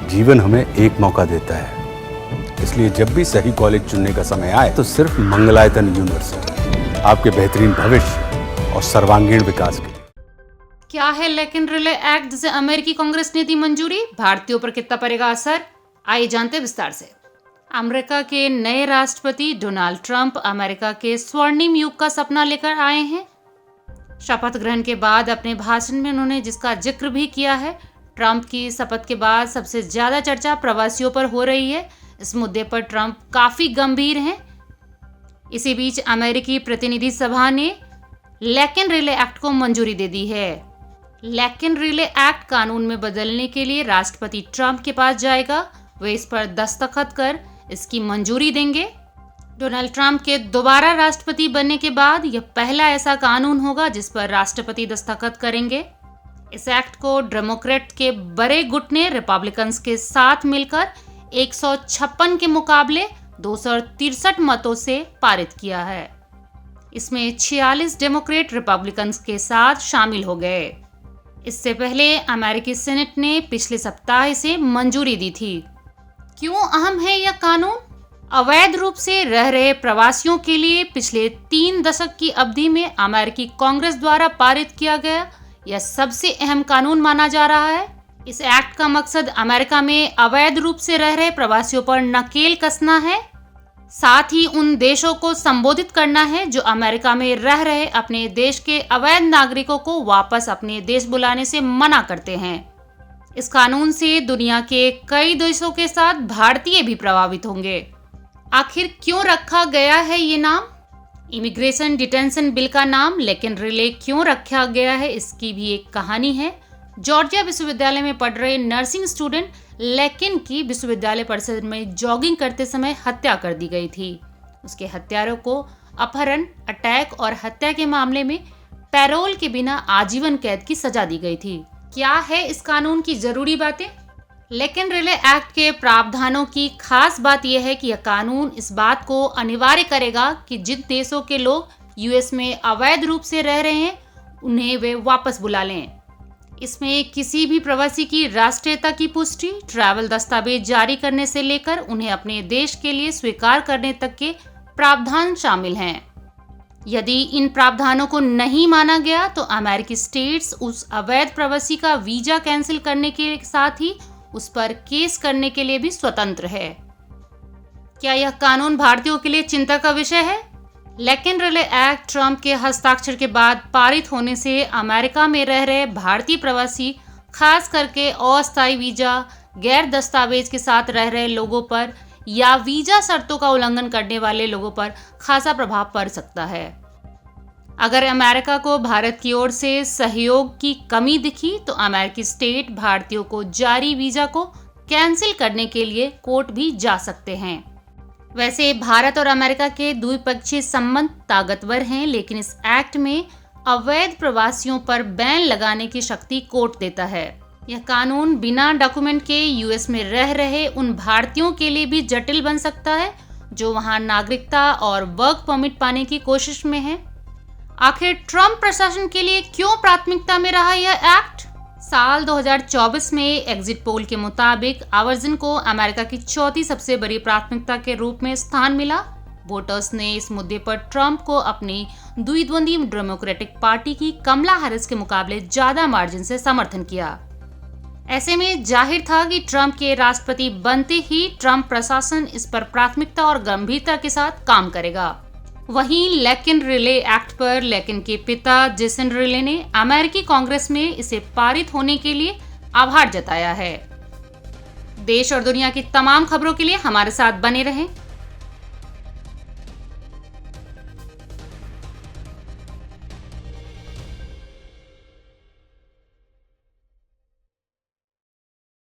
जीवन हमें एक मौका देता है, इसलिए जब भी सही कॉलेज चुनने का समय आए तो सिर्फ मंगलायतन यूनिवर्सिटी आपके बेहतरीन भविष्य और सर्वांगीण विकास के लिए। क्या है लेकिन रिले एक्ट जिसे अमेरिकी कांग्रेस ने दी मंजूरी? भारतीयों पर कितना पड़ेगा असर? आइए जानते विस्तार से। अमेरिका के नए राष्ट्रपति डोनाल्ड ट्रंप अमेरिका के स्वर्णिम युग का सपना लेकर आए हैं। शपथ ग्रहण के बाद अपने भाषण में उन्होंने जिसका जिक्र भी किया है, ट्रंप की शपथ के बाद सबसे ज्यादा चर्चा प्रवासियों पर हो रही है। इस मुद्दे पर ट्रंप काफी गंभीर हैं। इसी बीच अमेरिकी प्रतिनिधि सभा ने लेकिन रिले एक्ट को मंजूरी दे दी है। लेकिन रिले एक्ट कानून में बदलने के लिए राष्ट्रपति ट्रंप के पास जाएगा। वे इस पर दस्तखत कर इसकी मंजूरी देंगे। डोनाल्ड ट्रंप के दोबारा राष्ट्रपति बनने के बाद यह पहला ऐसा कानून होगा जिस पर राष्ट्रपति दस्तखत करेंगे। इस एक्ट को डेमोक्रेट के बड़े गुट ने रिपब्लिकन्स के साथ मिलकर 156 के मुकाबले 263 मतों से पारित किया है। इसमें 46 डेमोक्रेट रिपब्लिकन्स के साथ शामिल हो गए। इससे पहले अमेरिकी सीनेट ने पिछले सप्ताह इसे मंजूरी दी थी। क्यों अहम है यह कानून? अवैध रूप से रह रहे प्रवासियों के लिए पिछले 3 दशक की अवधि में अमेरिकी कांग्रेस द्वारा पारित किया गया यह सबसे अहम कानून माना जा रहा है। इस एक्ट का मकसद अमेरिका में अवैध रूप से रह रहे प्रवासियों पर नकेल कसना है, साथ ही उन देशों को संबोधित करना है जो अमेरिका में रह रहे अपने देश के अवैध नागरिकों को वापस अपने देश बुलाने से मना करते हैं। इस कानून से दुनिया के कई देशों के साथ भारतीय भी प्रभावित होंगे। आखिर क्यों रखा गया है ये नाम? इमिग्रेशन डिटेंशन बिल का नाम लेकिन रिले क्यों रखा गया है, इसकी भी एक कहानी है। जॉर्जिया विश्वविद्यालय में पढ़ रहे नर्सिंग स्टूडेंट लेकिन की विश्वविद्यालय परिसर में जॉगिंग करते समय हत्या कर दी गई थी। उसके हत्यारों को अपहरण, अटैक और हत्या के मामले में पैरोल के बिना आजीवन कैद की सजा दी गई थी। क्या है इस कानून की जरूरी बातें? लेकिन रिले एक्ट के प्रावधानों की खास बात यह है कि यह कानून इस बात को अनिवार्य करेगा कि जिन देशों के लोग यूएस में अवैध रूप से रह रहे हैं उन्हें वे वापस बुला लें। इसमें किसी भी प्रवासी की राष्ट्रीयता की पुष्टि, ट्रैवल दस्तावेज जारी करने से लेकर उन्हें अपने देश के लिए स्वीकार करने तक के प्रावधान शामिल हैं। यदि इन प्रावधानों को नहीं माना गया तो अमेरिकी स्टेट्स उस अवैध प्रवासी का वीजा कैंसिल करने के साथ ही उस पर केस करने के लिए भी स्वतंत्र है। क्या यह कानून भारतीयों के लिए चिंता का विषय है? लेकिन रिले एक्ट ट्रंप के हस्ताक्षर के बाद पारित होने से अमेरिका में रह रहे भारतीय प्रवासी, खास करके अस्थायी वीजा, गैर दस्तावेज के साथ रह रहे लोगों पर या वीजा शर्तों का उल्लंघन करने वाले लोगों पर खासा प्रभाव पड़ सकता है। अगर अमेरिका को भारत की ओर से सहयोग की कमी दिखी तो अमेरिकी स्टेट भारतीयों को जारी वीजा को कैंसिल करने के लिए कोर्ट भी जा सकते हैं। वैसे भारत और अमेरिका के द्विपक्षीय संबंध ताकतवर हैं, लेकिन इस एक्ट में अवैध प्रवासियों पर बैन लगाने की शक्ति कोर्ट देता है। यह कानून बिना डॉक्यूमेंट के यूएस में रह रहे उन भारतीयों के लिए भी जटिल बन सकता है जो वहां नागरिकता और वर्क परमिट पाने की कोशिश में है। आखिर ट्रंप प्रशासन के लिए क्यों प्राथमिकता में रहा यह एक्ट? साल 2024 में एग्जिट पोल के मुताबिक आवर्जन को अमेरिका की चौथी सबसे बड़ी प्राथमिकता के रूप में स्थान मिला। वोटर्स ने इस मुद्दे पर ट्रंप को अपनी द्विद्वंदी डेमोक्रेटिक पार्टी की कमला हैरिस के मुकाबले ज्यादा मार्जिन से समर्थन किया। ऐसे में जाहिर था कि ट्रंप के राष्ट्रपति बनते ही ट्रंप प्रशासन इस पर प्राथमिकता और गंभीरता के साथ काम करेगा। वहीं लेकिन रिले एक्ट पर लेकिन के पिता जेसन रिले ने अमेरिकी कांग्रेस में इसे पारित होने के लिए आभार जताया है। देश और दुनिया की तमाम खबरों के लिए हमारे साथ बने रहें।